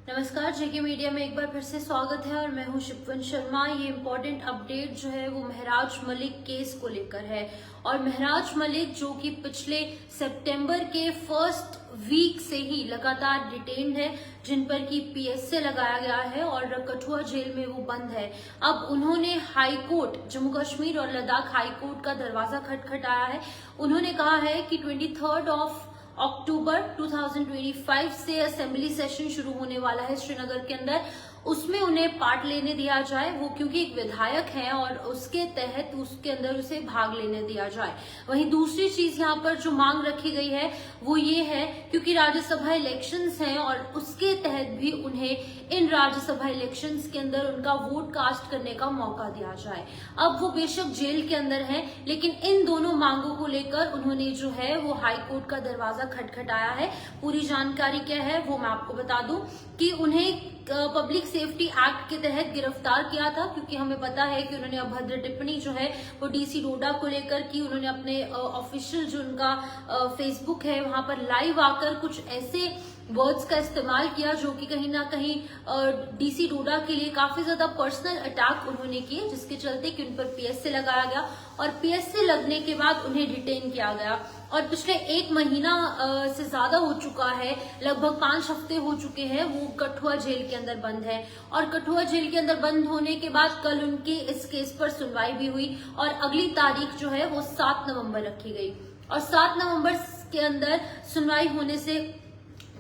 नमस्कार, जेके मीडिया में एक बार फिर से स्वागत है और मैं हूं शिपवन शर्मा। ये इम्पोर्टेंट अपडेट जो है वो महराज मलिक केस को लेकर है। और महराज मलिक जो कि पिछले सितंबर के फर्स्ट वीक से ही लगातार डिटेन्ड है, जिन पर की पीएसए लगाया गया है और कठुआ जेल में वो बंद है। अब उन्होंने हाई कोर्ट, जम्मू कश्मीर और लद्दाख हाई कोर्ट का दरवाजा खटखटाया है। उन्होंने कहा है कि 23 अक्टूबर 2025 से असेंबली सेशन शुरू होने वाला है श्रीनगर के अंदर, उसमें उन्हें पार्ट लेने दिया जाए। वो क्योंकि एक विधायक है और उसके तहत उसके अंदर उसे भाग लेने दिया जाए। वहीं दूसरी चीज यहाँ पर जो मांग रखी गई है वो ये है, क्योंकि राज्यसभा इलेक्शंस हैं और उसके तहत भी उन्हें इन राज्यसभा इलेक्शंस के अंदर उनका वोट कास्ट करने का मौका दिया जाए। अब वो बेशक जेल के अंदर हैं, लेकिन इन दोनों मांगों को लेकर उन्होंने जो है वो हाई कोर्ट का दरवाजा खटखटाया है। पूरी जानकारी क्या है वो मैं आपको बता दूं कि उन्हें पब्लिक सेफ्टी एक्ट के तहत गिरफ्तार किया था, क्योंकि हमें पता है कि उन्होंने अभद्र टिप्पणी जो है वो डीसी डोडा को लेकर की। उन्होंने अपने ऑफिशियल जो उनका फेसबुक है वहां पर लाइव आकर कुछ ऐसे वर्ड्स का इस्तेमाल किया जो कि कहीं ना कहीं डीसी डोडा के लिए काफी ज्यादा पर्सनल अटैक उन्होंने किए, जिसके चलते कि उन पर पीएसए लगाया गया और पीएसए लगने के बाद उन्हें डिटेन किया गया। और पिछले 1 महीना से ज्यादा हो चुका है, लगभग 5 हफ्ते हो चुके हैं, वो कठुआ जेल के अंदर बंद है। और कठुआ जेल के अंदर बंद होने के बाद कल उनकी इस केस पर सुनवाई भी हुई और अगली तारीख जो है वो 7 नवंबर रखी गई। और 7 नवंबर के अंदर सुनवाई होने से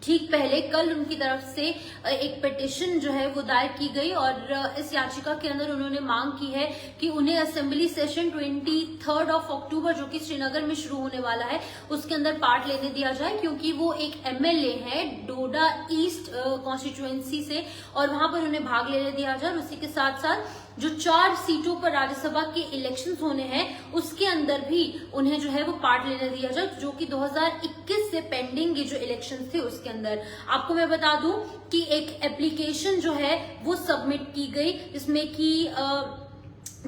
ठीक पहले कल उनकी तरफ से एक पिटीशन जो है वो दायर की गई और इस याचिका के अंदर उन्होंने मांग की है कि उन्हें असेंबली सेशन 23 अक्टूबर जो कि श्रीनगर में शुरू होने वाला है उसके अंदर पार्ट लेने दिया जाए, क्योंकि वो एक एमएलए है डोडा ईस्ट कॉन्स्टिट्यूएंसी से और वहां पर उन्हें भाग लेने दिया जाए। और उसी के साथ साथ जो 4 सीटों पर राज्यसभा के इलेक्शंस होने हैं उसके अंदर भी उन्हें जो है वो पार्ट लेने दिया जाए, जो कि 2021 से पेंडिंग ये जो इलेक्शंस थे उसके अंदर। आपको मैं बता दूं कि एक एप्लीकेशन जो है वो सबमिट की गई, जिसमें कि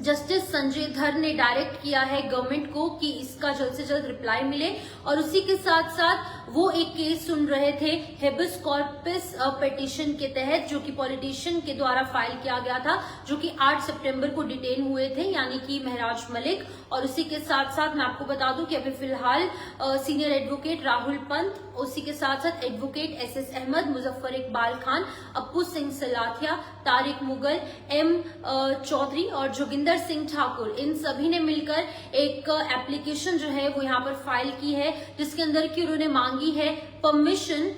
जस्टिस संजय धर ने डायरेक्ट किया है गवर्नमेंट को कि इसका जल्द से जल्द रिप्लाई मिले। और उसी के साथ साथ वो एक केस सुन रहे थे हेबिस कॉर्पस पिटीशन के तहत, जो कि पॉलिटिशियन के द्वारा फाइल किया गया था, जो कि 8 सितंबर को डिटेन हुए थे, यानी कि महराज मलिक। और उसी के साथ साथ मैं आपको बता दूं कि अभी फिलहाल सीनियर एडवोकेट राहुल पंत, उसी के साथ साथ advocate SS Ahmad, Muzaffar Iqbal Khan, Appu Singh Salathia, Tariq Mughal, M Chaudhary और जोगिंदर सिंह ठाकुर, इन सभी ने मिलकर एक एप्लीकेशन जो है वो यहाँ पर फाइल की है, जिसके अंदर की उन्होंने मांगी है परमिशन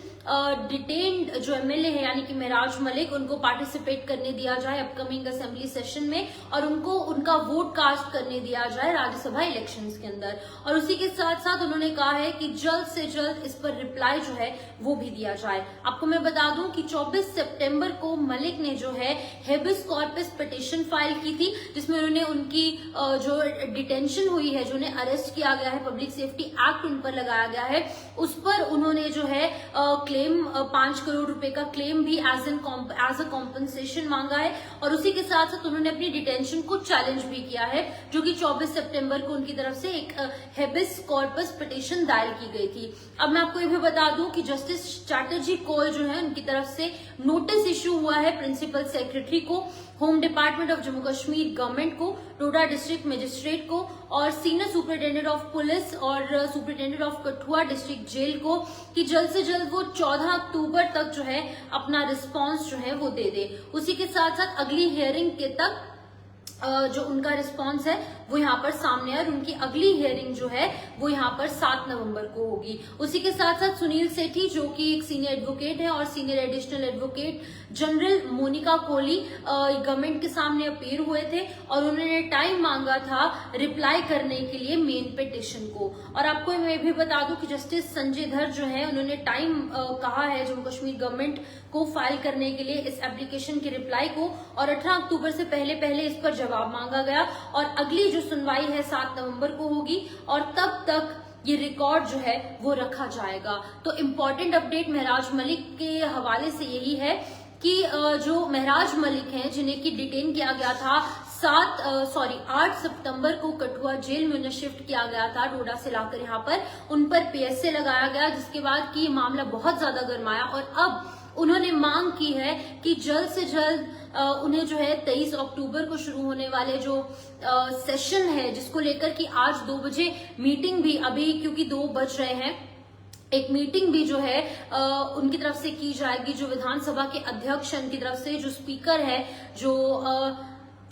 डिटेन्ड जो एमएलए है यानी कि महराज मलिक, उनको पार्टिसिपेट करने दिया जाए अपकमिंग असेंबली सेशन में और उनको उनका वोट कास्ट करने दिया जाए राज्यसभा इलेक्शंस के अंदर। और उसी के साथ साथ उन्होंने कहा है कि जल्द से जल्द इस पर रिप्लाई जो है वो भी दिया जाए। आपको मैं बता दूं कि 24 सितंबर को मलिक ने जो है हेबिस कॉर्पस पिटीशन फाइल की थी, जिसमें उन्होंने उनकी जो डिटेंशन हुई है, जो उन्हें अरेस्ट किया गया है, पब्लिक सेफ्टी एक्ट उन पर लगाया गया है, उस पर उन्होंने जो है क्लेम 5 करोड़ रुपए का क्लेम भी एज अ कॉम्पनसेशन मांगा है। और उसी के साथ साथ उन्होंने अपनी डिटेंशन को चैलेंज भी किया है, जो कि 24 सितंबर को उनकी तरफ से एक हेबिस कॉर्पस पिटीशन दायर की गई थी। अब मैं आपको ये भी बता दूं कि जस्टिस चैटर्जी कोल जो है उनकी तरफ से नोटिस इश्यू हुआ है प्रिंसिपल सेक्रेटरी को, home department of Jammu Kashmir government को, डोडा डिस्ट्रिक्ट मजिस्ट्रेट को और सीनियर सुपरिटेंडेंट ऑफ पुलिस और superintendent of Kathua district jail को कि जल्द से जल्द वो 14 अक्टूबर तक जो है अपना रिस्पांस जो है वो दे दे। उसी के साथ साथ अगली हियरिंग के तक जो उनका रिस्पांस है वो यहाँ पर सामने है और उनकी अगली हियरिंग जो है वो यहाँ पर 7 नवंबर को होगी। उसी के साथ साथ सुनील सेठी, जो कि एक सीनियर एडवोकेट है, और senior additional advocate general Monika Kohli government के सामने अपीयर हुए थे और उन्होंने टाइम मांगा था रिप्लाई करने के लिए मेन पिटीशन को। और आपको मैं भी बता दूं कि जस्टिस संजय धर जो है उन्होंने टाइम कहा है जम्मू कश्मीर गवर्नमेंट को फाइल करने के लिए इस एप्लीकेशन के रिप्लाई को, और 18 अक्टूबर से पहले इस पर जवाब मांगा गया और अगली जो सुनवाई है 7 नवंबर को होगी और तब तक ये रिकॉर्ड जो है वो रखा जाएगा। तो इम्पोर्टेंट अपडेट महराज मलिक के हवाले से यही है कि जो महराज मलिक हैं जिन्हें की डिटेन किया गया था 8 सितंबर को कठुआ जेल में उन्हें शिफ्ट किया गया था डोडा से लाकर यहाँ पर, उन पर पीएसए लगाया गया, जिसके बाद कि मामला बहुत ज्यादा गर्माया और अब उन्होंने मांग की है कि जल्द से जल्द उन्हें जो है 23 अक्टूबर को शुरू होने वाले जो सेशन है, जिसको लेकर कि आज 2 बजे मीटिंग भी, अभी क्योंकि 2 बज रहे हैं, एक मीटिंग भी जो है उनकी तरफ से की जाएगी। जो विधानसभा के अध्यक्ष हैं उनकी तरफ से, जो स्पीकर है, जो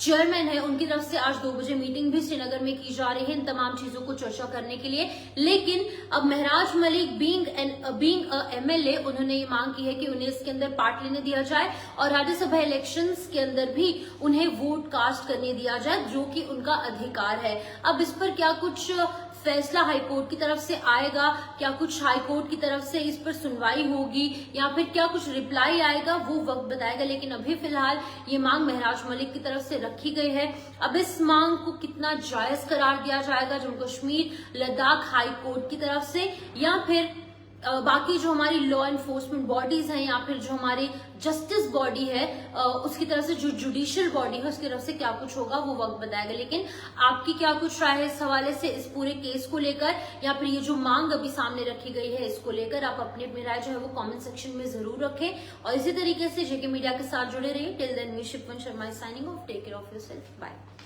चेयरमैन है, उनकी तरफ से आज 2 बजे मीटिंग भी श्रीनगर में की जा रही है इन तमाम चीजों को चर्चा करने के लिए। लेकिन अब महराज मलिक बीइंग एमएलए, उन्होंने ये मांग की है कि उन्हें इसके अंदर पार्ट लेने दिया जाए और राज्यसभा इलेक्शंस के अंदर भी उन्हें वोट कास्ट करने दिया जाए, जो कि उनका अधिकार है। अब इस पर क्या कुछ फैसला हाईकोर्ट की तरफ से आएगा, क्या कुछ हाईकोर्ट की तरफ से इस पर सुनवाई होगी, या फिर क्या कुछ रिप्लाई आएगा, वो वक्त बताएगा। लेकिन अभी फिलहाल ये मांग महराज मलिक की तरफ से रखी गई है। अब इस मांग को कितना जायज करार दिया जाएगा जम्मू कश्मीर लद्दाख हाईकोर्ट की तरफ से, या फिर बाकी जो हमारी लॉ एनफोर्समेंट बॉडीज हैं, या फिर जो हमारी जस्टिस बॉडी है उसकी तरफ से, जो जुडिशियल बॉडी है उसकी तरफ से क्या कुछ होगा, वो वक्त बताएगा। लेकिन आपकी क्या कुछ राय है इस हवाले से, इस पूरे केस को लेकर, या फिर ये जो मांग अभी सामने रखी गई है इसको लेकर? आप अपनी अपनी राय जो है वो कमेंट सेक्शन में जरूर रखें और इसी तरीके से जेके मीडिया के साथ जुड़े रहिए। टिल देन मी शिपवन Sharma signing off. Take care of yourself. Bye.